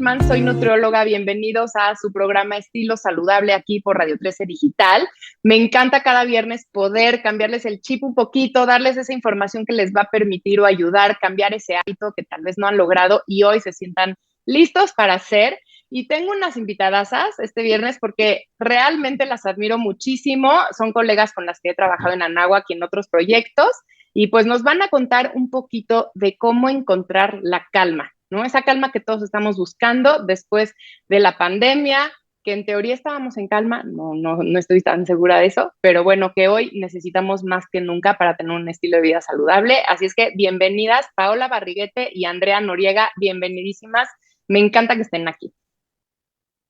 Hoffman, soy nutrióloga. Bienvenidos a su programa Estilo Saludable aquí por Radio 13 Digital. Me encanta cada viernes poder cambiarles el chip un poquito, darles esa información que les va a permitir o ayudar, cambiar ese hábito que tal vez no han logrado y hoy se sientan listos para hacer. Y tengo unas invitadasas este viernes porque realmente las admiro muchísimo. Son colegas con las que he trabajado en Anáhuac y en otros proyectos. Y pues nos van a contar un poquito de cómo encontrar la calma, ¿no? Esa calma que todos estamos buscando después de la pandemia, que en teoría estábamos en calma, no estoy tan segura de eso, pero bueno, que hoy necesitamos más que nunca para tener un estilo de vida saludable. Así es que bienvenidas, Paola Barriguete y Andrea Noriega, bienvenidísimas. Me encanta que estén aquí.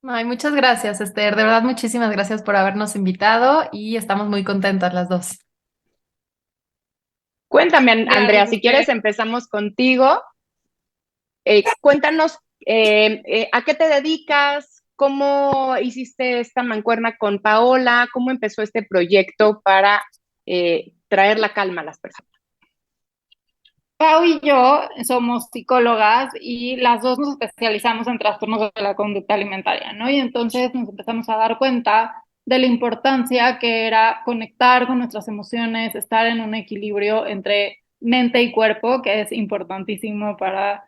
Ay, muchas gracias, Esther. De verdad, muchísimas gracias por habernos invitado y estamos muy contentas las dos. Cuéntame, Andrea, Gracias, si quieres Esther. empezamos contigo. Cuéntanos a qué te dedicas, cómo hiciste esta mancuerna con Paola, cómo empezó este proyecto para traer la calma a las personas. Pau y yo somos psicólogas y las dos nos especializamos en trastornos de la conducta alimentaria, ¿no? Y entonces nos empezamos a dar cuenta de la importancia que era conectar con nuestras emociones, estar en un equilibrio entre mente y cuerpo, que es importantísimo para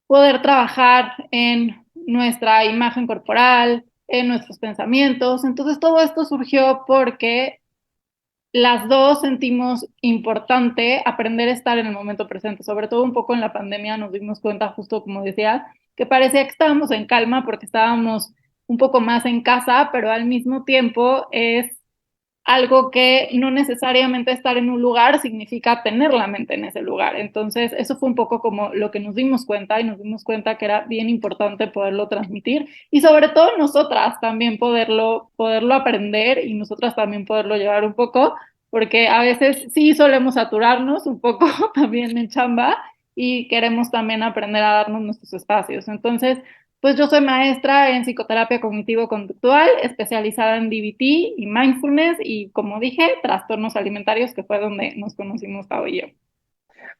poder trabajar en nuestra imagen corporal, en nuestros pensamientos. Entonces todo esto surgió porque las dos sentimos importante aprender a estar en el momento presente, sobre todo un poco en la pandemia nos dimos cuenta, justo como decía, que parecía que estábamos en calma porque estábamos un poco más en casa, pero al mismo tiempo es algo que no necesariamente estar en un lugar significa tener la mente en ese lugar. Entonces, eso fue un poco como lo que nos dimos cuenta y nos dimos cuenta que era bien importante poderlo transmitir y sobre todo nosotras también poderlo aprender y nosotras también poderlo llevar un poco, porque a veces sí solemos saturarnos un poco también en chamba y queremos también aprender a darnos nuestros espacios. Entonces, pues yo soy maestra en psicoterapia cognitivo-conductual, especializada en DBT y mindfulness y, como dije, trastornos alimentarios, que fue donde nos conocimos Pau y yo.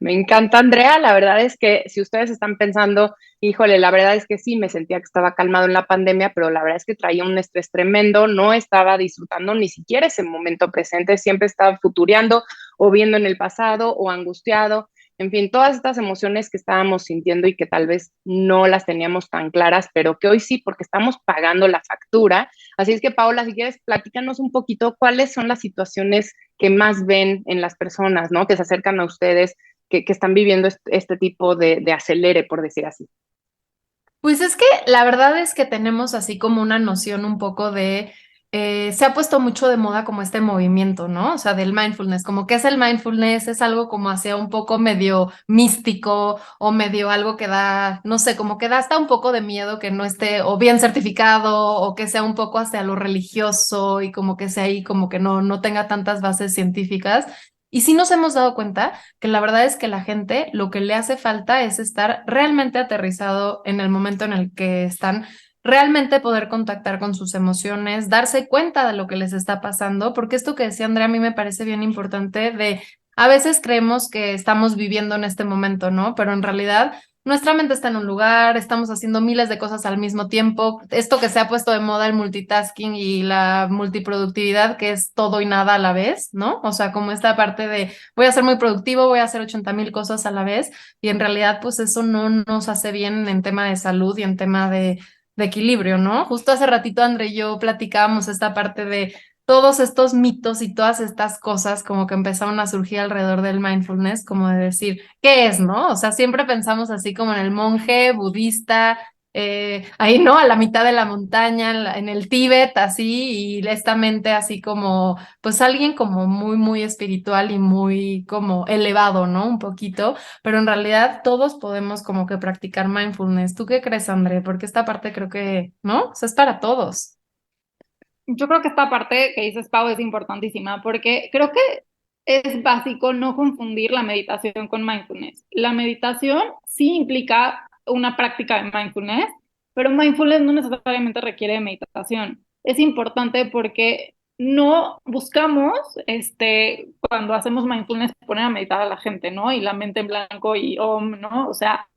Me encanta, Andrea. La verdad es que si ustedes están pensando, híjole, la verdad es que sí, me sentía que estaba calmado en la pandemia, pero la verdad es que traía un estrés tremendo, no estaba disfrutando ni siquiera ese momento presente, siempre estaba futureando o viendo en el pasado o angustiado. En fin, todas estas emociones que estábamos sintiendo y que tal vez no las teníamos tan claras, pero que hoy sí, porque estamos pagando la factura. Así es que, Paola, si quieres, platícanos un poquito cuáles son las situaciones que más ven en las personas, ¿no? Que se acercan a ustedes que están viviendo este tipo de acelere, por decir así. Pues es que la verdad es que tenemos así como una noción un poco de, se ha puesto mucho de moda como este movimiento, ¿no? O sea, del mindfulness, como que es el mindfulness, es algo como hacia un poco medio místico o medio algo que da, no sé, como que da hasta un poco de miedo que no esté o bien certificado o que sea un poco hacia lo religioso y como que sea ahí como que no tenga tantas bases científicas. Y sí nos hemos dado cuenta que la verdad es que la gente lo que le hace falta es estar realmente aterrizado en el momento en el que están, realmente poder contactar con sus emociones, darse cuenta de lo que les está pasando, porque esto que decía Andrea a mí me parece bien importante de, a veces creemos que estamos viviendo en este momento, ¿no? Pero en realidad nuestra mente está en un lugar, estamos haciendo miles de cosas al mismo tiempo. Esto que se ha puesto de moda el multitasking y la multiproductividad, que es todo y nada a la vez, ¿no? O sea, como esta parte de voy a ser muy productivo, voy a hacer 80,000 cosas a la vez y en realidad pues eso no nos hace bien en tema de salud y en tema de equilibrio, ¿no? Justo hace ratito André y yo platicábamos esta parte de todos estos mitos y todas estas cosas como que empezaron a surgir alrededor del mindfulness, como de decir, ¿qué es, no? O sea, siempre pensamos así como en el monje budista, ahí, ¿no? A la mitad de la montaña, en el Tíbet, así, y esta mente así como, pues alguien como muy, muy espiritual y muy como elevado, ¿no? Un poquito, pero en realidad todos podemos como que practicar mindfulness. ¿Tú qué crees, André? Porque esta parte creo que, ¿no? O sea, es para todos. Yo creo que esta parte que dices, Pau, es importantísima porque creo que es básico no confundir la meditación con mindfulness. La meditación sí implica una práctica de mindfulness, pero mindfulness no necesariamente requiere de meditación. Es importante porque no buscamos, cuando hacemos mindfulness, poner a meditar a la gente, ¿no? Y la mente en blanco y om, ¿no? O sea,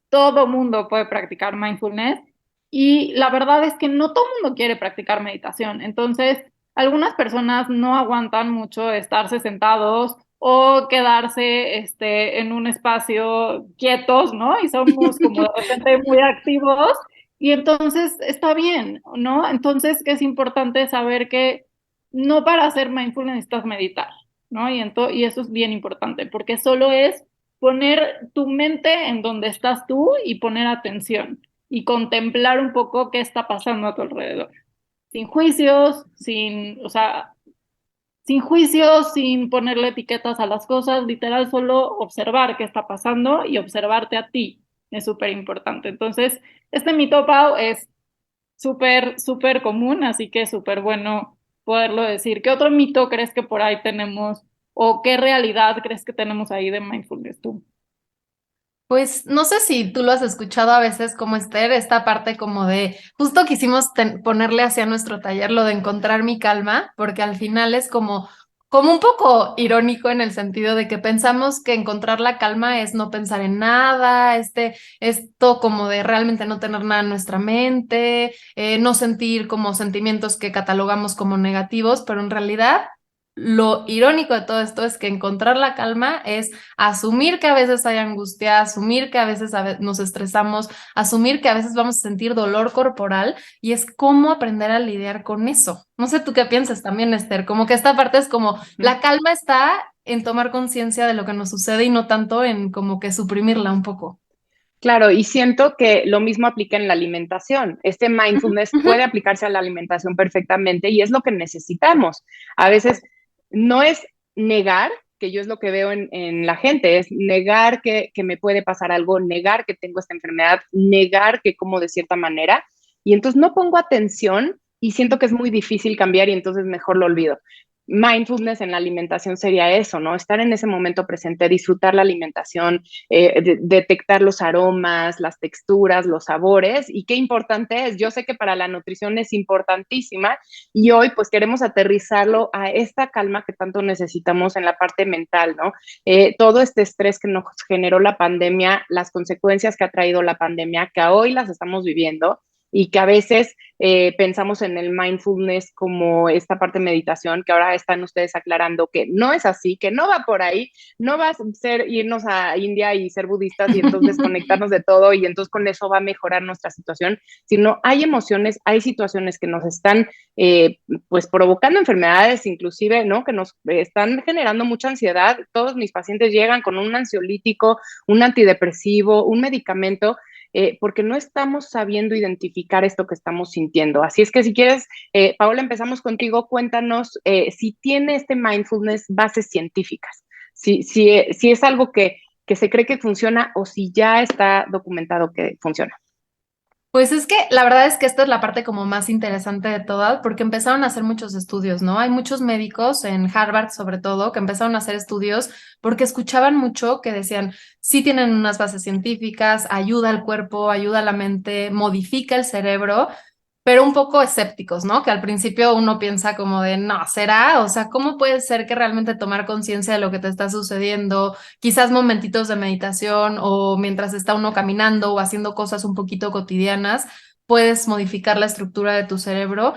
todo mundo puede practicar mindfulness Y la verdad es que no todo el mundo quiere practicar meditación. Entonces, algunas personas no aguantan mucho estarse sentados o quedarse en un espacio quietos, ¿no? Y somos como de repente muy activos. Y entonces está bien, ¿no? Entonces, que es importante saber que no para hacer mindfulness necesitas meditar, ¿no? Y eso es bien importante, porque solo es poner tu mente en donde estás tú y poner atención y contemplar un poco qué está pasando a tu alrededor. Sin juicios, o sea, sin juicios, sin ponerle etiquetas a las cosas, literal solo observar qué está pasando y observarte a ti es súper importante. Entonces, este mito, Pau, es súper, súper común, así que es súper bueno poderlo decir. ¿Qué otro mito crees que por ahí tenemos o qué realidad crees que tenemos ahí de mindfulness tú? Pues no sé si tú lo has escuchado a veces como Esther, esta parte como de, justo quisimos ponerle hacia nuestro taller lo de encontrar mi calma, porque al final es como un poco irónico en el sentido de que pensamos que encontrar la calma es no pensar en nada, esto como de realmente no tener nada en nuestra mente, no sentir como sentimientos que catalogamos como negativos, pero en realidad lo irónico de todo esto es que encontrar la calma es asumir que a veces hay angustia, asumir que a veces nos estresamos, asumir que a veces vamos a sentir dolor corporal y es cómo aprender a lidiar con eso. No sé tú qué piensas también, Esther, como que esta parte es como la calma está en tomar conciencia de lo que nos sucede y no tanto en como que suprimirla un poco. Claro, y siento que lo mismo aplica en la alimentación. Este Ujú, mindfulness ujú. puede aplicarse a la alimentación perfectamente y es lo que necesitamos. A veces no es negar, que yo es lo que veo en la gente, es negar que me puede pasar algo, negar que tengo esta enfermedad, negar que como de cierta manera, y entonces no pongo atención y siento que es muy difícil cambiar y entonces mejor lo olvido. Mindfulness en la alimentación sería eso, ¿no? Estar en ese momento presente, disfrutar la alimentación, detectar los aromas, las texturas, los sabores y qué importante es. Yo sé que para la nutrición es importantísima y hoy pues queremos aterrizarlo a esta calma que tanto necesitamos en la parte mental, ¿no? Todo este estrés que nos generó la pandemia, las consecuencias que ha traído la pandemia, que hoy las estamos viviendo y que a veces pensamos en el mindfulness como esta parte de meditación, que ahora están ustedes aclarando que no es así, que no va por ahí, no va a ser irnos a India y ser budistas y entonces desconectarnos de todo y entonces con eso va a mejorar nuestra situación, sino hay emociones, hay situaciones que nos están pues provocando enfermedades inclusive, ¿no? Que nos están generando mucha ansiedad. Todos mis pacientes llegan con un ansiolítico, un antidepresivo, un medicamento porque no estamos sabiendo identificar esto que estamos sintiendo. Así es que si quieres, Paola, empezamos contigo, cuéntanos si tiene este mindfulness bases científicas, si es algo que se cree que funciona o si ya está documentado que funciona. Pues es que la verdad es que esta es la parte como más interesante de todas, porque empezaron a hacer muchos estudios, ¿no? Hay muchos médicos en Harvard, sobre todo, que empezaron a hacer estudios porque escuchaban mucho que decían, sí tienen unas bases científicas, ayuda al cuerpo, ayuda a la mente, modifica el cerebro, pero un poco escépticos, ¿no? Que al principio uno piensa como de, no, ¿será? O sea, ¿cómo puede ser que realmente tomar conciencia de lo que te está sucediendo, quizás momentitos de meditación o mientras está uno caminando o haciendo cosas un poquito cotidianas, puedes modificar la estructura de tu cerebro?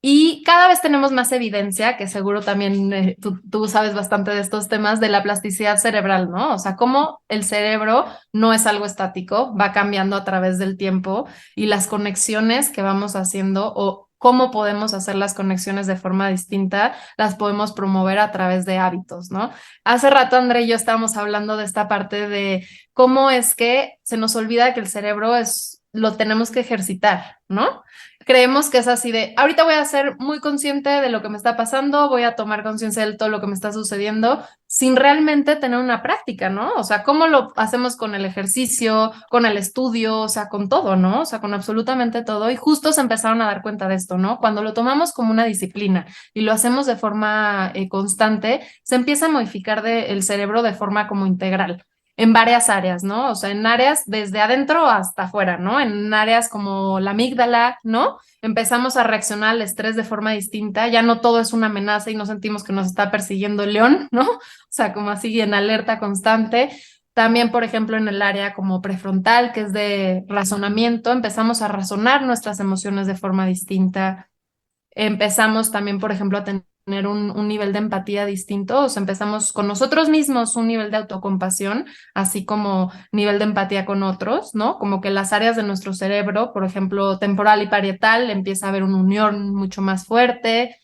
Y cada vez tenemos más evidencia, que seguro también tú sabes bastante de estos temas, de la plasticidad cerebral, ¿no? O sea, cómo el cerebro no es algo estático, va cambiando a través del tiempo y las conexiones que vamos haciendo o cómo podemos hacer las conexiones de forma distinta, las podemos promover a través de hábitos, ¿no? Hace rato André y yo estábamos hablando de esta parte de cómo es que se nos olvida que el cerebro lo tenemos que ejercitar, ¿no? Creemos que es así de, ahorita voy a ser muy consciente de lo que me está pasando, voy a tomar conciencia de todo lo que me está sucediendo, sin realmente tener una práctica, ¿no? O sea, ¿cómo lo hacemos con el ejercicio, con el estudio, o sea, con todo, ¿no? O sea, con absolutamente todo. Y justo se empezaron a dar cuenta de esto, ¿no? Cuando lo tomamos como una disciplina y lo hacemos de forma constante, se empieza a modificar el cerebro de forma como integral en varias áreas, ¿no? O sea, en áreas desde adentro hasta afuera, ¿no? En áreas como la amígdala, ¿no? Empezamos a reaccionar al estrés de forma distinta, ya no todo es una amenaza y no sentimos que nos está persiguiendo el león, ¿no? O sea, como así en alerta constante. También, por ejemplo, en el área como prefrontal, que es de razonamiento, empezamos a razonar nuestras emociones de forma distinta. Empezamos también, por ejemplo, a tener un nivel de empatía distinto, o sea, empezamos con nosotros mismos un nivel de autocompasión, así como nivel de empatía con otros, ¿no? Como que las áreas de nuestro cerebro, por ejemplo, temporal y parietal, empieza a haber una unión mucho más fuerte.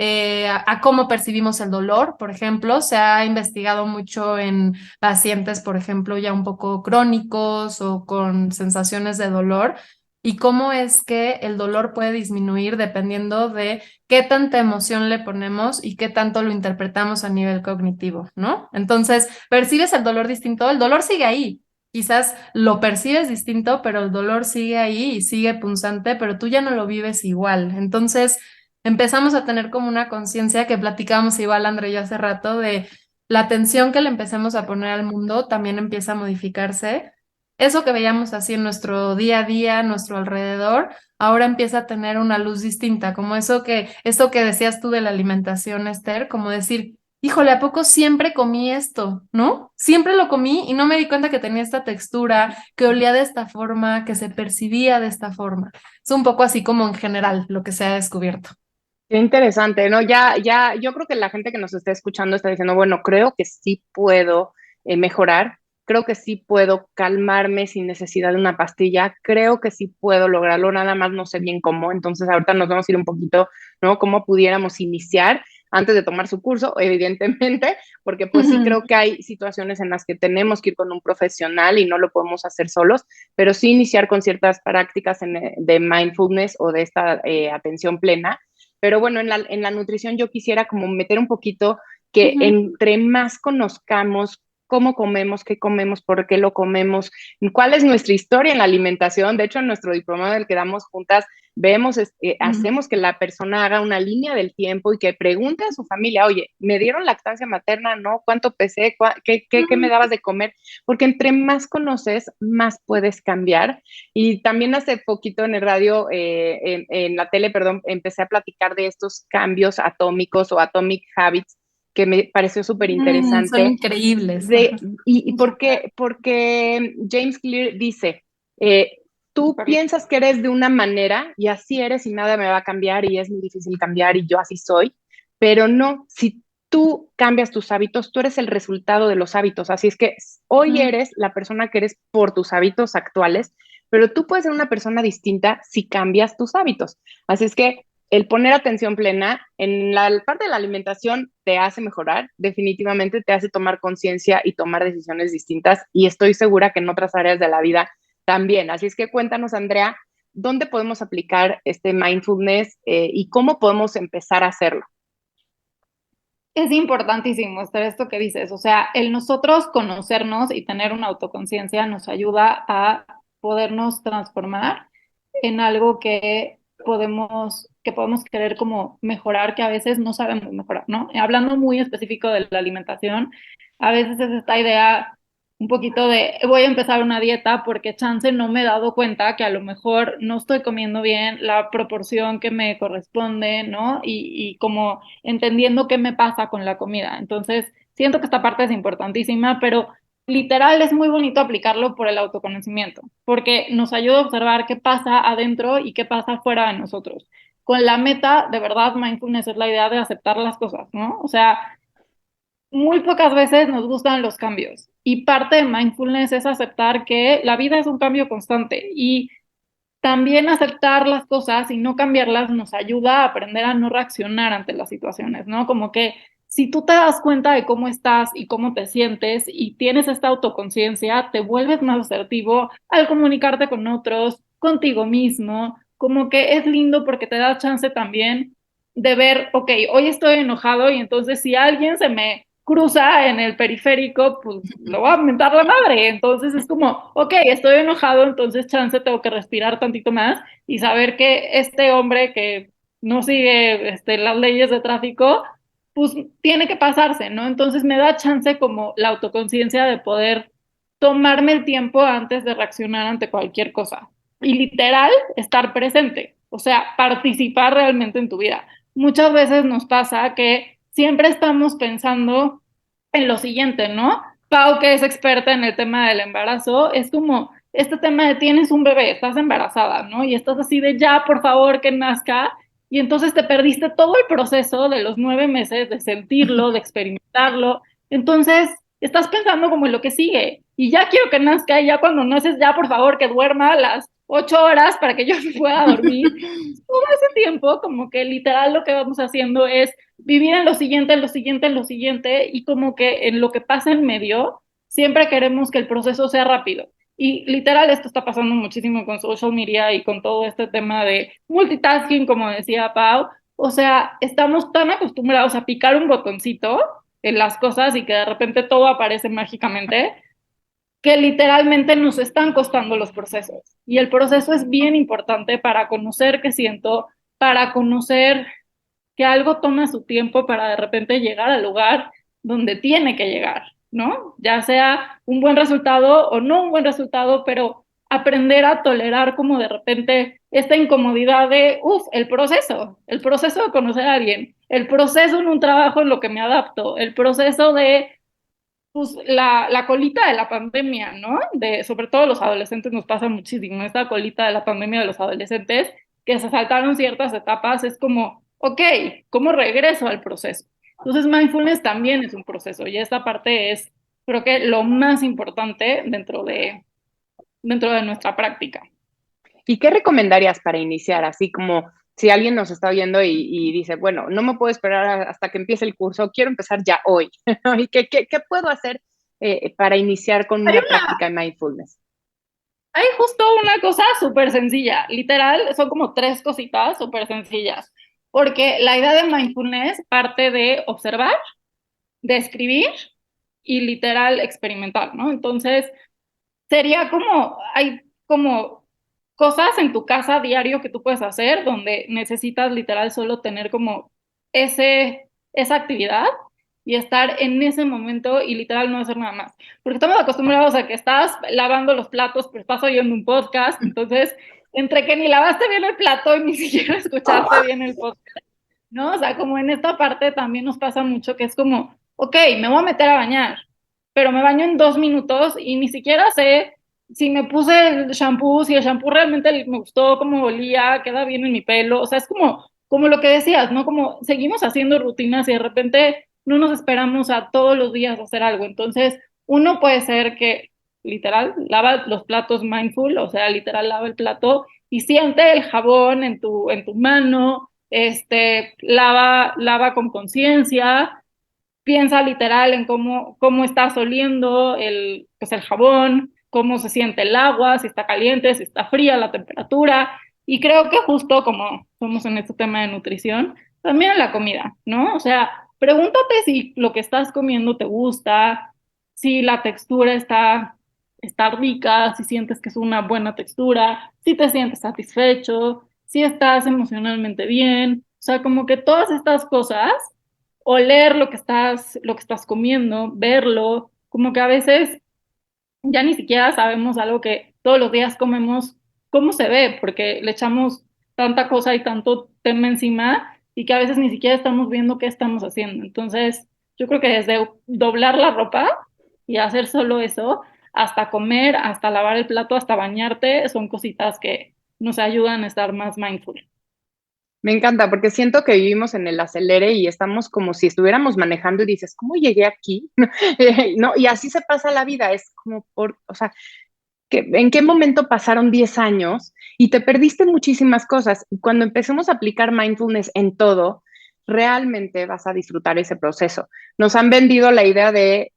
A cómo percibimos el dolor, por ejemplo, se ha investigado mucho en pacientes, por ejemplo, ya un poco crónicos o con sensaciones de dolor, y cómo es que el dolor puede disminuir dependiendo de qué tanta emoción le ponemos y qué tanto lo interpretamos a nivel cognitivo, ¿no? Entonces, percibes el dolor distinto, el dolor sigue ahí. Quizás lo percibes distinto, pero el dolor sigue ahí y sigue punzante, pero tú ya no lo vives igual. Entonces, empezamos a tener como una conciencia que platicábamos igual, André y yo hace rato, de la atención que le empecemos a poner al mundo también empieza a modificarse. Eso que veíamos así en nuestro día a día, nuestro alrededor, ahora empieza a tener una luz distinta, como esto que decías tú de la alimentación, Esther, como decir, híjole, ¿a poco siempre comí esto? ¿No? Siempre lo comí y no me di cuenta que tenía esta textura, que olía de esta forma, que se percibía de esta forma. Es un poco así como en general lo que se ha descubierto. Qué interesante, ¿no? Yo creo que la gente que nos está escuchando está diciendo, bueno, creo que sí puedo mejorar, creo que sí puedo calmarme sin necesidad de una pastilla, creo que sí puedo lograrlo, nada más no sé bien cómo. Entonces ahorita nos vamos a ir un poquito, ¿no? Cómo pudiéramos iniciar antes de tomar su curso, evidentemente, porque pues sí creo que hay situaciones en las que tenemos que ir con un profesional y no lo podemos hacer solos, pero sí iniciar con ciertas prácticas de mindfulness o de esta atención plena. Pero bueno, en la nutrición yo quisiera como meter un poquito que Ujú. entre más conozcamos cómo comemos, qué comemos, por qué lo comemos, cuál es nuestra historia en la alimentación. De hecho, en nuestro diplomado del que damos juntas, vemos, hacemos que la persona haga una línea del tiempo y que pregunte a su familia, oye, ¿me dieron lactancia materna? ¿No? ¿Cuánto pesé? ¿Qué me dabas de comer? Porque entre más conoces, más puedes cambiar. Y también hace poquito en el radio, en la tele, perdón, empecé a platicar de estos cambios atómicos o atomic habits que me pareció súper Son interesante. increíbles. Ajá. ¿Y por qué? Porque James Clear dice, tú Súper. piensas que eres de una manera y así eres y nada me va a cambiar y es muy difícil cambiar y yo así soy, pero no, si tú cambias tus hábitos, tú eres el resultado de los hábitos. Así es que hoy Ujú. eres la persona que eres por tus hábitos actuales, pero tú puedes ser una persona distinta si cambias tus hábitos. Así es que el poner atención plena en la parte de la alimentación te hace mejorar, definitivamente te hace tomar conciencia y tomar decisiones distintas y estoy segura que en otras áreas de la vida también. Así es que cuéntanos, Andrea, ¿dónde podemos aplicar este mindfulness y cómo podemos empezar a hacerlo? Es importantísimo estar esto que dices, o sea, el nosotros conocernos y tener una autoconciencia nos ayuda a podernos transformar en algo que podemos querer como mejorar, que a veces no sabemos mejorar, ¿no? Hablando muy específico de la alimentación, a veces es esta idea un poquito de voy a empezar una dieta porque chance no me he dado cuenta que a lo mejor no estoy comiendo bien la proporción que me corresponde, ¿no? Y como entendiendo qué me pasa con la comida. Entonces, siento que esta parte es importantísima, pero literal es muy bonito aplicarlo por el autoconocimiento, porque nos ayuda a observar qué pasa adentro y qué pasa fuera de nosotros. Con la meta, de verdad, mindfulness es la idea de aceptar las cosas, ¿no? O sea, muy pocas veces nos gustan los cambios y parte de mindfulness es aceptar que la vida es un cambio constante y también aceptar las cosas y no cambiarlas nos ayuda a aprender a no reaccionar ante las situaciones, ¿no? Como que si tú te das cuenta de cómo estás y cómo te sientes y tienes esta autoconciencia, te vuelves más asertivo al comunicarte con otros, contigo mismo, como que es lindo porque te da chance también de ver, ok, hoy estoy enojado y entonces si alguien se me cruza en el periférico, pues lo va a mentar la madre. Entonces es como, ok, estoy enojado, entonces chance tengo que respirar tantito más y saber que este hombre que no sigue las leyes de tráfico, pues tiene que pasarse, ¿no? Entonces me da chance como la autoconciencia de poder tomarme el tiempo antes de reaccionar ante cualquier cosa. Y literal, estar presente, o sea, participar realmente en tu vida. Muchas veces nos pasa que siempre estamos pensando en lo siguiente, ¿no? Pau, que es experta en el tema del embarazo, es como este tema de tienes un bebé, estás embarazada, ¿no? Y estás así de ya, por favor, que nazca. Y entonces te perdiste todo el proceso de los 9 meses, de sentirlo, de experimentarlo. Entonces, estás pensando como en lo que sigue. Y ya quiero que nazca, y ya cuando naces, ya, por favor, que duerma las 8 horas para que yo pueda dormir. Todo ese tiempo, como que literal lo que vamos haciendo es vivir en lo siguiente, en lo siguiente, en lo siguiente, y como que en lo que pasa en medio, siempre queremos que el proceso sea rápido. Y literal, esto está pasando muchísimo con social media y con todo este tema de multitasking, como decía Pau. O sea, estamos tan acostumbrados a picar un botoncito en las cosas y que de repente todo aparece mágicamente, que literalmente nos están costando los procesos. Y el proceso es bien importante para conocer qué siento, para conocer que algo toma su tiempo para de repente llegar al lugar donde tiene que llegar, ¿no? Ya sea un buen resultado o no un buen resultado, pero aprender a tolerar como de repente esta incomodidad de, el proceso de conocer a alguien, el proceso en un trabajo en lo que me adapto, el proceso de pues la colita de la pandemia, ¿no? De, sobre todo los adolescentes nos pasa muchísimo, esta colita de la pandemia de los adolescentes, que se saltaron ciertas etapas, es como, ok, ¿cómo regreso al proceso? Entonces, mindfulness también es un proceso y esta parte es, creo que lo más importante dentro de nuestra práctica. ¿Y qué recomendarías para iniciar? Así como si alguien nos está viendo y dice, bueno, no me puedo esperar hasta que empiece el curso, quiero empezar ya hoy. ¿Y qué puedo hacer para iniciar con Hay una práctica de mindfulness? Hay justo una cosa súper sencilla, literal, son como tres cositas súper sencillas, porque la idea de mindfulness parte de observar, de escribir y literal experimentar, ¿no? Entonces, sería como, hay como cosas en tu casa diario que tú puedes hacer donde necesitas literal solo tener como esa actividad y estar en ese momento y literal no hacer nada más. Porque estamos acostumbrados a que estás lavando los platos, pero estás oyendo un podcast, entonces, entre que ni lavaste bien el plato y ni siquiera escuchaste bien el podcast, ¿no? O sea, como en esta parte también nos pasa mucho que es como, ok, me voy a meter a bañar, pero me baño en 2 minutos y ni siquiera sé si me puse el shampoo, si el shampoo realmente me gustó, cómo olía, queda bien en mi pelo, o sea, es como lo que decías, ¿no? Como seguimos haciendo rutinas y de repente no nos esperamos a todos los días hacer algo. Entonces, uno puede ser que literal lava los platos mindful, o sea, literal lava el plato y siente el jabón en tu mano, lava con conciencia, piensa literal en cómo está oliendo pues el jabón, cómo se siente el agua, si está caliente, si está fría la temperatura. Y creo que justo como somos en este tema de nutrición, también la comida, ¿no? O sea, pregúntate si lo que estás comiendo te gusta, si la textura está rica, si sientes que es una buena textura, si te sientes satisfecho, si estás emocionalmente bien. O sea, como que todas estas cosas oler lo que estás comiendo, verlo, como que a veces ya ni siquiera sabemos algo que todos los días comemos, cómo se ve, porque le echamos tanta cosa y tanto tema encima y que a veces ni siquiera estamos viendo qué estamos haciendo. Entonces, yo creo que desde doblar la ropa y hacer solo eso, hasta comer, hasta lavar el plato, hasta bañarte, son cositas que nos ayudan a estar más mindful. Me encanta porque siento que vivimos en el acelere y estamos como si estuviéramos manejando y dices, ¿cómo llegué aquí? No, y así se pasa la vida, es como o sea, ¿en qué momento pasaron 10 años y te perdiste muchísimas cosas? Y cuando empecemos a aplicar mindfulness en todo, realmente vas a disfrutar ese proceso. Nos han vendido la idea de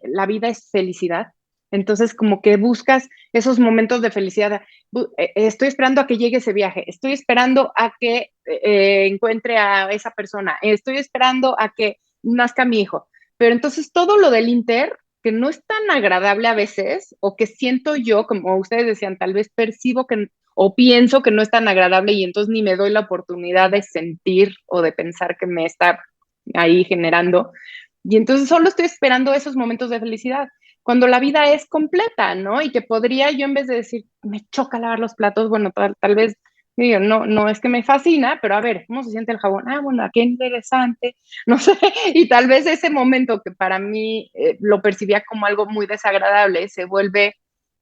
la vida es felicidad. Entonces, como que buscas esos momentos de felicidad. Estoy esperando a que llegue ese viaje, estoy esperando a que encuentre a esa persona, estoy esperando a que nazca mi hijo. Pero entonces todo lo del Inter que no es tan agradable a veces, o que siento yo, como ustedes decían, tal vez percibo que, o pienso que no es tan agradable y entonces ni me doy la oportunidad de sentir o de pensar que me está ahí generando. Y entonces solo estoy esperando esos momentos de felicidad, cuando la vida es completa, ¿no? Y que podría yo en vez de decir, me choca lavar los platos, bueno, tal vez Digo, no, no es que me fascina, pero a ver, ¿cómo se siente el jabón? Ah, bueno, qué interesante, no sé, y tal vez ese momento que para mí lo percibía como algo muy desagradable, se vuelve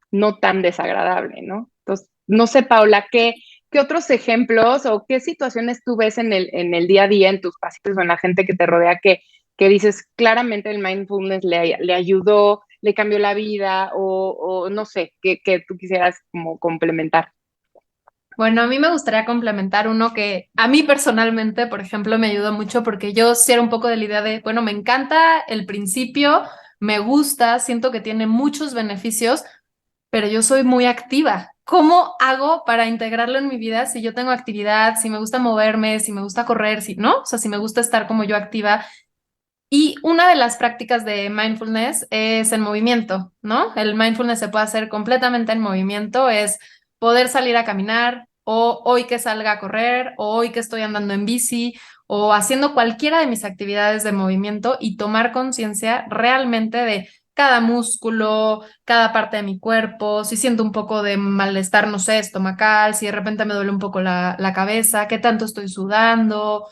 no tan desagradable, ¿no? Entonces, no sé, Paula, ¿qué otros ejemplos o qué situaciones tú ves en el día a día, en tus pacientes o en la gente que te rodea que dices claramente el mindfulness le ayudó, le cambió la vida o no sé, que tú quisieras como complementar? Bueno, a mí me gustaría complementar uno que a mí personalmente, por ejemplo, me ayudó mucho porque yo sí era un poco de la idea de, bueno, me encanta el principio, me gusta, siento que tiene muchos beneficios, pero yo soy muy activa. ¿Cómo hago para integrarlo en mi vida si yo tengo actividad, si me gusta moverme, si me gusta correr, si no? O sea, si me gusta estar como yo activa. Y una de las prácticas de mindfulness es el movimiento, ¿no? El mindfulness se puede hacer completamente en movimiento, es poder salir a caminar o hoy que salga a correr o hoy que estoy andando en bici o haciendo cualquiera de mis actividades de movimiento y tomar conciencia realmente de cada músculo, cada parte de mi cuerpo, si siento un poco de malestar, no sé, estomacal, si de repente me duele un poco la cabeza, qué tanto estoy sudando.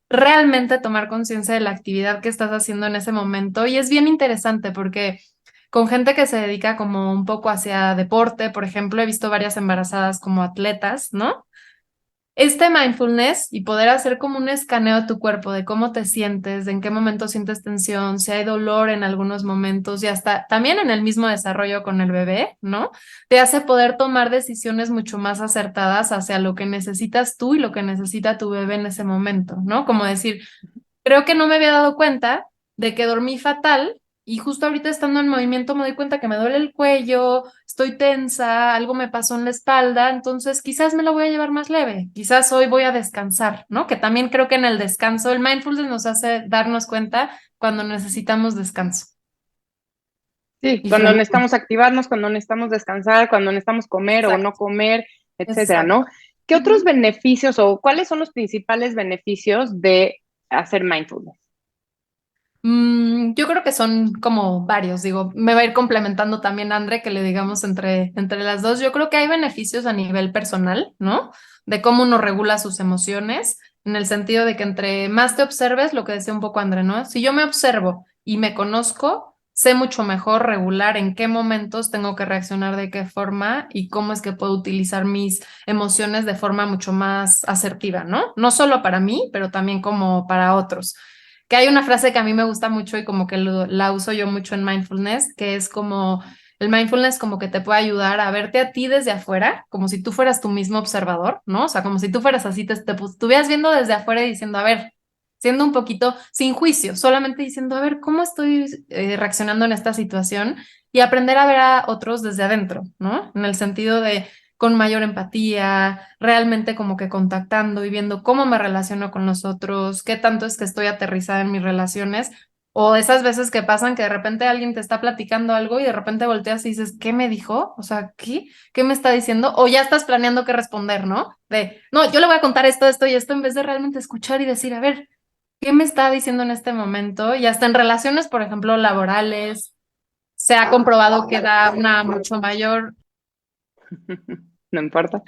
Realmente tomar conciencia de la actividad que estás haciendo en ese momento. Y es bien interesante porque con gente que se dedica como un poco hacia deporte, por ejemplo, he visto varias embarazadas como atletas, ¿no? Este mindfulness y poder hacer como un escaneo de tu cuerpo, de cómo te sientes, de en qué momento sientes tensión, si hay dolor en algunos momentos y hasta también en el mismo desarrollo con el bebé, ¿no? Te hace poder tomar decisiones mucho más acertadas hacia lo que necesitas tú y lo que necesita tu bebé en ese momento, ¿no? Como decir, creo que no me había dado cuenta de que dormí fatal y justo ahorita estando en movimiento me doy cuenta que me duele el cuello, estoy tensa, algo me pasó en la espalda, entonces quizás me lo voy a llevar más leve, quizás hoy voy a descansar, ¿no? Que también creo que en el descanso, el mindfulness nos hace darnos cuenta cuando necesitamos descanso Sí, y cuando frenar. necesitamos activarnos, cuando necesitamos descansar, cuando necesitamos comer o no Exacto, comer, etcétera, exacto. ¿no? ¿Qué otros Ujú. beneficios o cuáles son los principales beneficios de hacer mindfulness? Yo creo que son como varios, digo, me va a ir complementando también André, que le digamos entre las dos. Yo creo que hay beneficios a nivel personal, ¿no? De cómo uno regula sus emociones, en el sentido de que entre más te observes, lo que decía un poco André, ¿no? Si yo me observo y me conozco, sé mucho mejor regular en qué momentos tengo que reaccionar de qué forma y cómo es que puedo utilizar mis emociones de forma mucho más asertiva, ¿no? No solo para mí, pero también como para otros. Que hay una frase que a mí me gusta mucho y como que la uso yo mucho en mindfulness, que es como el mindfulness como que te puede ayudar a verte a ti desde afuera, como si tú fueras tu mismo observador, ¿no? O sea, como si tú fueras así, te estuvieras viendo desde afuera y diciendo, a ver, siendo un poquito sin juicio, solamente diciendo, a ver, ¿cómo estoy reaccionando en esta situación? Y aprender a ver a otros desde adentro, ¿no? En el sentido de con mayor empatía, realmente como que contactando y viendo cómo me relaciono con los otros, qué tanto es que estoy aterrizada en mis relaciones, o esas veces que pasan que de repente alguien te está platicando algo y de repente volteas y dices, ¿qué me dijo? O sea, ¿qué me está diciendo? O ya estás planeando qué responder, ¿no? De, no, yo le voy a contar esto, esto y esto, en vez de realmente escuchar y decir, a ver, ¿qué me está diciendo en este momento? Y hasta en relaciones, por ejemplo, laborales, se ha comprobado que da una mucho mayor No importa.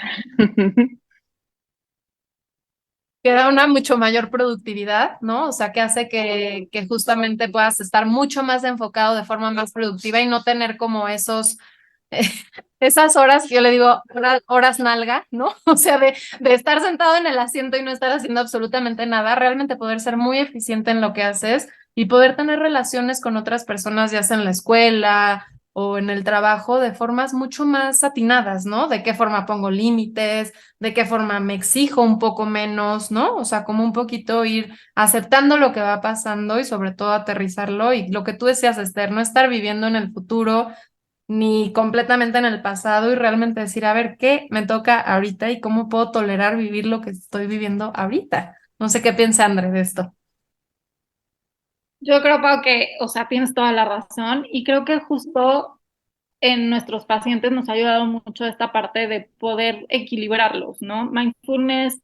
que da una mucho mayor productividad, ¿no? O sea, que hace que justamente puedas estar mucho más enfocado de forma más productiva y no tener como eh, esas horas, que yo le digo, horas nalga, ¿no? O sea, de estar sentado en el asiento y no estar haciendo absolutamente nada, realmente poder ser muy eficiente en lo que haces y poder tener relaciones con otras personas, ya sea en la escuela o en el trabajo, de formas mucho más atinadas, ¿no? De qué forma pongo límites, de qué forma me exijo un poco menos, ¿no? O sea, como un poquito ir aceptando lo que va pasando y sobre todo aterrizarlo y lo que tú decías, Esther, no estar viviendo en el futuro ni completamente en el pasado y realmente decir, a ver, ¿qué me toca ahorita y cómo puedo tolerar vivir lo que estoy viviendo ahorita? No sé qué piensa André de esto. Yo creo, Pau, que, o sea, tienes toda la razón y creo que justo en nuestros pacientes nos ha ayudado mucho esta parte de poder equilibrarlos, ¿no? Mindfulness,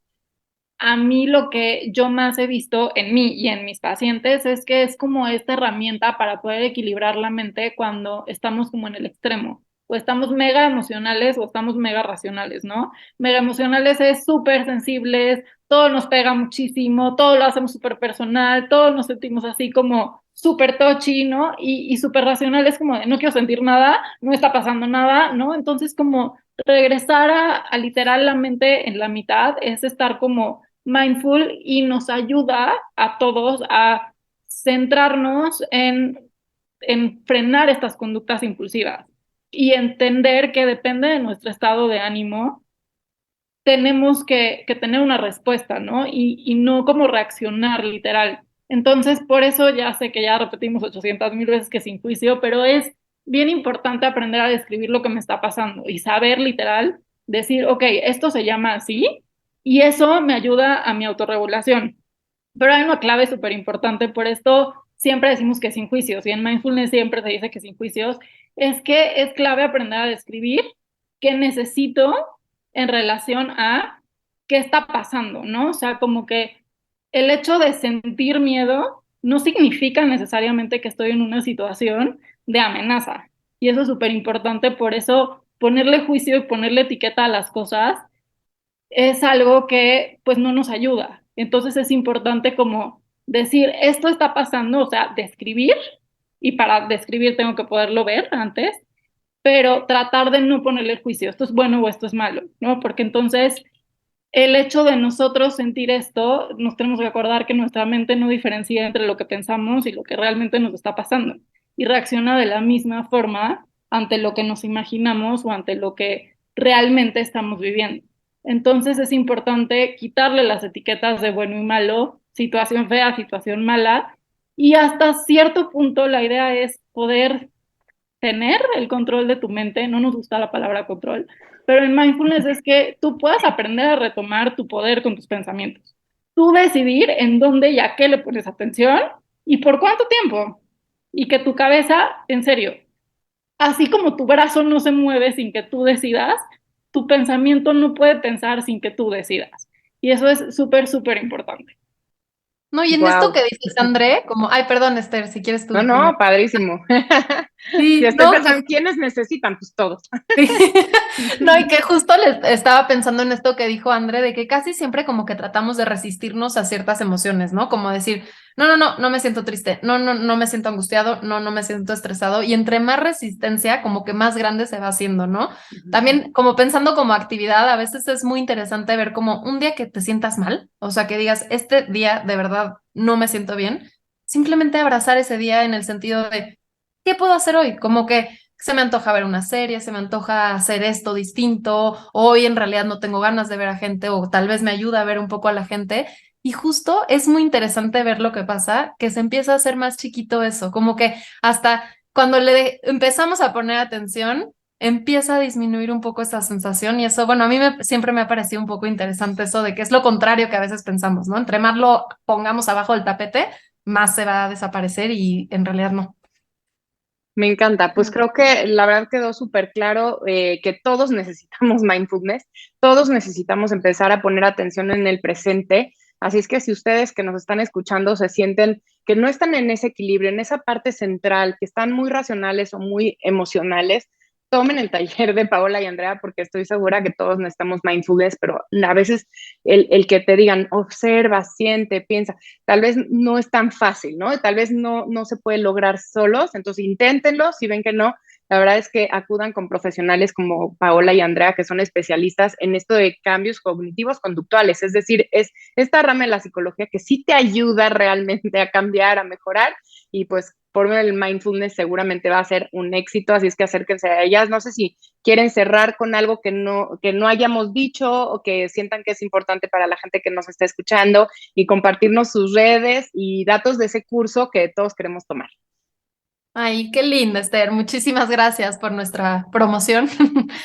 a mí lo que yo más he visto en mí y en mis pacientes es que es como esta herramienta para poder equilibrar la mente cuando estamos como en el extremo. o estamos mega emocionales o estamos mega racionales, ¿no? Mega emocionales es súper sensibles, todo nos pega muchísimo, todo lo hacemos súper personal, todos nos sentimos así como súper touchy, ¿no? Y súper racional es como de no quiero sentir nada, no está pasando nada, ¿no? Entonces como regresar a literal la mente en la mitad es estar como mindful y nos ayuda a todos a centrarnos en frenar estas conductas impulsivas y entender que depende de nuestro estado de ánimo, tenemos que tener una respuesta, ¿no? Y no como reaccionar literal. Entonces, por eso ya sé que ya repetimos 800,000 veces que sin juicio, pero es bien importante aprender a describir lo que me está pasando y saber literal decir, ok, esto se llama así y eso me ayuda a mi autorregulación. Pero hay una clave súper importante, por esto siempre decimos que sin juicios y en mindfulness siempre se dice que sin juicios, es que es clave aprender a describir qué necesito en relación a qué está pasando, ¿no? O sea, como que el hecho de sentir miedo no significa necesariamente que estoy en una situación de amenaza. Y eso es súper importante, por eso ponerle juicio y ponerle etiqueta a las cosas es algo que pues no nos ayuda. Entonces es importante como decir, esto está pasando, o sea, describir, y para describir tengo que poderlo ver antes, pero tratar de no ponerle juicio, esto es bueno o esto es malo, ¿no? Porque entonces el hecho de nosotros sentir esto, nos tenemos que acordar que nuestra mente no diferencia entre lo que pensamos y lo que realmente nos está pasando y reacciona de la misma forma ante lo que nos imaginamos o ante lo que realmente estamos viviendo. Entonces es importante quitarle las etiquetas de bueno y malo, situación fea, situación mala, y hasta cierto punto la idea es poder tener el control de tu mente, no nos gusta la palabra control, pero en mindfulness es que tú puedas aprender a retomar tu poder con tus pensamientos. Tú decidir en dónde y a qué le pones atención y por cuánto tiempo. Y que tu cabeza, en serio, así como tu brazo no se mueve sin que tú decidas, tu pensamiento no puede pensar sin que tú decidas. Y eso es súper, súper importante. No, y en esto Wow. que dices, André, como, ay, perdón, Esther, si quieres No, tú no, primero. padrísimo. Ya Sí, estoy no, que pensando, ¿quiénes necesitan? Pues todos. sí. No, y que justo les estaba pensando en esto que dijo André, de que casi siempre como que tratamos de resistirnos a ciertas emociones, ¿no? Como decir, no, no, no, no me siento triste, no, no, no me siento angustiado, no, no me siento estresado, y entre más resistencia, como que más grande se va haciendo, ¿no? También como pensando como actividad, a veces es muy interesante ver como un día que te sientas mal, o sea, que digas, este día de verdad no me siento bien, simplemente abrazar ese día en el sentido de, ¿qué puedo hacer hoy? Como que se me antoja ver una serie, se me antoja hacer esto distinto, hoy en realidad no tengo ganas de ver a gente o tal vez me ayuda a ver un poco a la gente. Y justo es muy interesante ver lo que pasa, que se empieza a hacer más chiquito eso, como que hasta cuando empezamos a poner atención, empieza a disminuir un poco esa sensación y eso, bueno, a mí siempre me ha parecido un poco interesante eso de que es lo contrario que a veces pensamos, ¿no? Entre más lo pongamos abajo del tapete, más se va a desaparecer y en realidad no. Me encanta, pues creo que la verdad quedó súper claro que todos necesitamos mindfulness, todos necesitamos empezar a poner atención en el presente, así es que si ustedes que nos están escuchando se sienten que no están en ese equilibrio, en esa parte central, que están muy racionales o muy emocionales, tomen el taller de Paola y Andrea porque estoy segura que todos necesitamos mindfulness, pero a veces el que te digan observa, siente, piensa, tal vez no es tan fácil, ¿no? Tal vez no se puede lograr solos, entonces inténtenlo, si ven que no, la verdad es que acudan con profesionales como Paola y Andrea, que son especialistas en esto de cambios cognitivos conductuales, es decir, es esta rama de la psicología que sí te ayuda realmente a cambiar, a mejorar, y pues por medio del mindfulness seguramente va a ser un éxito, así es que acérquense a ellas. No sé si quieren cerrar con algo que no hayamos dicho o que sientan que es importante para la gente que nos está escuchando y compartirnos sus redes y datos de ese curso que todos queremos tomar. Ay, qué linda, Esther. Muchísimas gracias por nuestra promoción.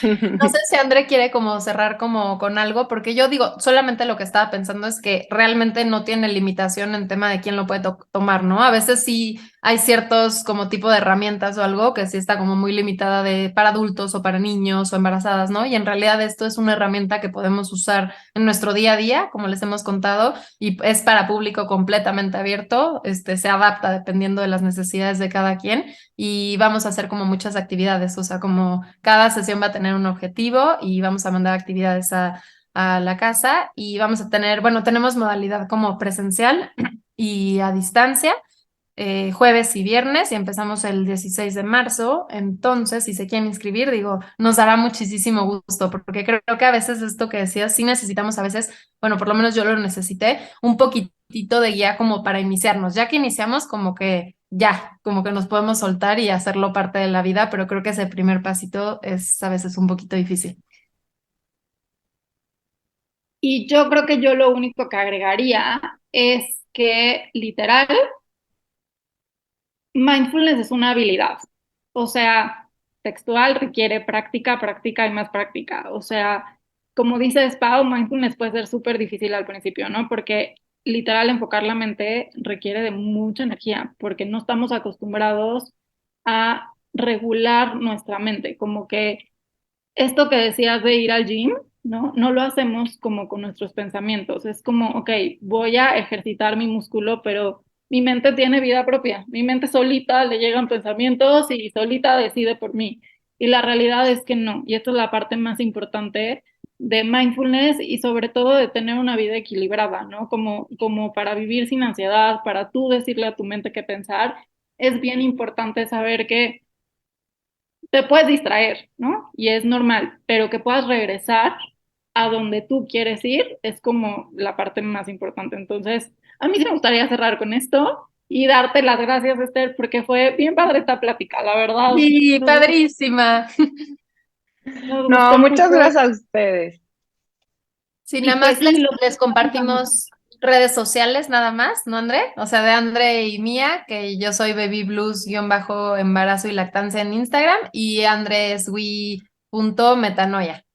No sé si André quiere como cerrar como con algo, porque yo digo, solamente lo que estaba pensando es que realmente no tiene limitación en tema de quién lo puede tomar, ¿no? A veces sí hay ciertos como tipo de herramientas o algo que sí está como muy limitada para adultos o para niños o embarazadas, ¿no? Y en realidad esto es una herramienta que podemos usar en nuestro día a día, como les hemos contado, y es para público completamente abierto, se adapta dependiendo de las necesidades de cada quien y vamos a hacer como muchas actividades, o sea, como cada sesión va a tener un objetivo y vamos a mandar actividades a la casa y vamos a tener, bueno, tenemos modalidad como presencial y a distancia, jueves y viernes y empezamos el 16 de marzo. Entonces, si se quieren inscribir, digo, nos dará muchísimo gusto porque creo que a veces esto que decías, sí necesitamos a veces, bueno, por lo menos yo lo necesité, un poquitito de guía como para iniciarnos. Ya que iniciamos, como que ya, como que nos podemos soltar y hacerlo parte de la vida, pero creo que ese primer pasito es a veces un poquito difícil. Y yo creo que yo lo único que agregaría es que literal, mindfulness es una habilidad. O sea, textual requiere práctica, práctica y más práctica. O sea, como dice Pau, mindfulness puede ser súper difícil al principio, ¿no? Porque literal enfocar la mente requiere de mucha energía, porque no estamos acostumbrados a regular nuestra mente. Como que esto que decías de ir al gym, ¿no? No lo hacemos como con nuestros pensamientos. Es como, ok, voy a ejercitar mi músculo, pero mi mente tiene vida propia. Mi mente solita le llegan pensamientos y solita decide por mí. Y la realidad es que no. Y esta es la parte más importante de mindfulness y sobre todo de tener una vida equilibrada, ¿no? Como para vivir sin ansiedad, para tú decirle a tu mente qué pensar. Es bien importante saber que te puedes distraer, ¿no? Y es normal, pero que puedas regresar a donde tú quieres ir es como la parte más importante. Entonces, a mí sí me gustaría cerrar con esto y darte las gracias, Esther, porque fue bien padre esta plática, la verdad. Sí, padrísima. Nos No, gustó muchas mucho. gracias a ustedes. Sí, Y nada pues más sí, les compartimos redes sociales, nada más, ¿no, André? O sea, de André y mía, que yo soy Baby Blues-embarazo y lactancia en Instagram, y André es metanoia,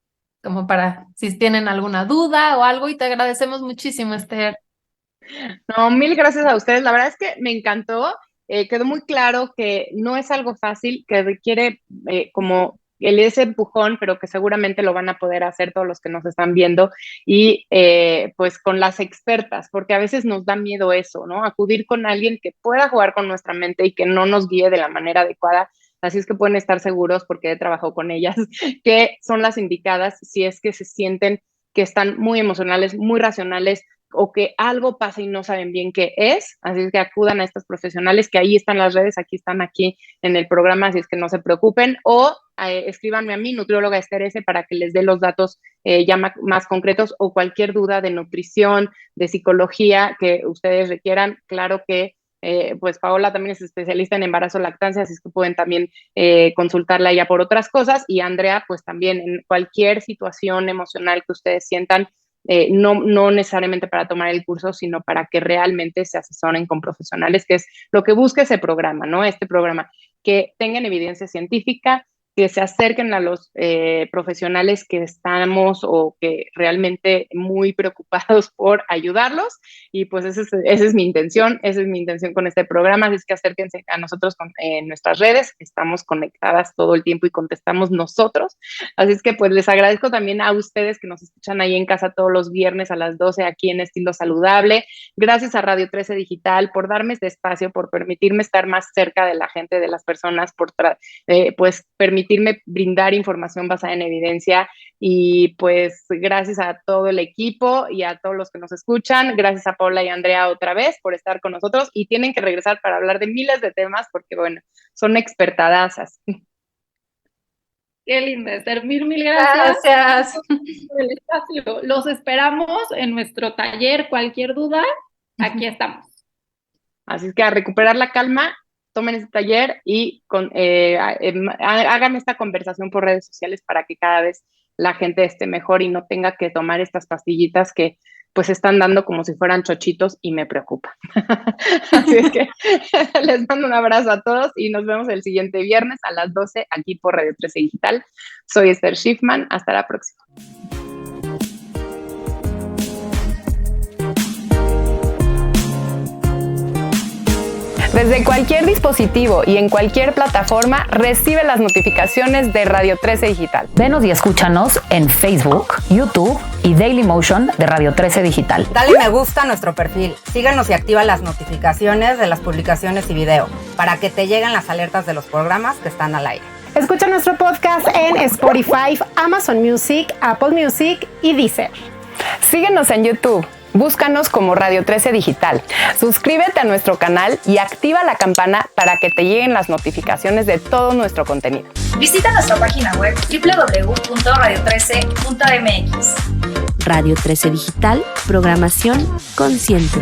como para si tienen alguna duda o algo, y te agradecemos muchísimo, Esther. No, mil gracias a ustedes. La verdad es que me encantó. Quedó muy claro que no es algo fácil, que requiere como ese empujón, pero que seguramente lo van a poder hacer todos los que nos están viendo y pues con las expertas, porque a veces nos da miedo eso, ¿no? Acudir con alguien que pueda jugar con nuestra mente y que no nos guíe de la manera adecuada. Así es que pueden estar seguros, porque he trabajado con ellas, que son las indicadas si es que se sienten que están muy emocionales, muy racionales, o que algo pasa y no saben bien qué es, así es que acudan a estos profesionales, que ahí están las redes, aquí están aquí en el programa, así es que no se preocupen, o escríbanme a mí, nutrióloga Esther S, para que les dé los datos ya más concretos, o cualquier duda de nutrición, de psicología que ustedes requieran. Claro que pues Paola también es especialista en embarazo lactancia, así es que pueden también consultarla ya por otras cosas, y Andrea pues también en cualquier situación emocional que ustedes sientan, no necesariamente para tomar el curso, sino para que realmente se asesoren con profesionales, que es lo que busca ese programa, ¿no? Este programa, que tengan evidencia científica, que se acerquen a los profesionales que estamos o que realmente muy preocupados por ayudarlos, y pues esa es mi intención, esa es mi intención con este programa, así es que acérquense a nosotros en nuestras redes, estamos conectadas todo el tiempo y contestamos nosotros, así es que pues les agradezco también a ustedes que nos escuchan ahí en casa todos los viernes a las 12 aquí en Estilo Saludable. Gracias a Radio 13 Digital por darme este espacio, por permitirme estar más cerca de la gente, de las personas, por pues permitirme brindar información basada en evidencia, y pues gracias a todo el equipo y a todos los que nos escuchan. Gracias a Paula y Andrea otra vez por estar con nosotros, y tienen que regresar para hablar de miles de temas porque bueno, son expertadasas. Qué lindo, Esther. Mil gracias Gracias. por el espacio. Los esperamos en nuestro taller. Cualquier duda, aquí estamos. Así es que a recuperar la calma, tomen este taller y hagan esta conversación por redes sociales para que cada vez la gente esté mejor y no tenga que tomar estas pastillitas que pues están dando como si fueran chochitos, y me preocupa. Así es que les mando un abrazo a todos y nos vemos el siguiente viernes a las 12 aquí por Radio 13 Digital. Soy Esther Schiffman. Hasta la próxima. Desde cualquier dispositivo y en cualquier plataforma, recibe las notificaciones de Radio 13 Digital. Venos y escúchanos en Facebook, YouTube y Dailymotion de Radio 13 Digital. Dale me gusta a nuestro perfil, síguenos y activa las notificaciones de las publicaciones y video para que te lleguen las alertas de los programas que están al aire. Escucha nuestro podcast en Spotify, Amazon Music, Apple Music y Deezer. Síguenos en YouTube. Búscanos como Radio 13 Digital. Suscríbete a nuestro canal y activa la campana para que te lleguen las notificaciones de todo nuestro contenido. Visita nuestra página web www.radio13.mx. Radio 13 Digital, programación consciente.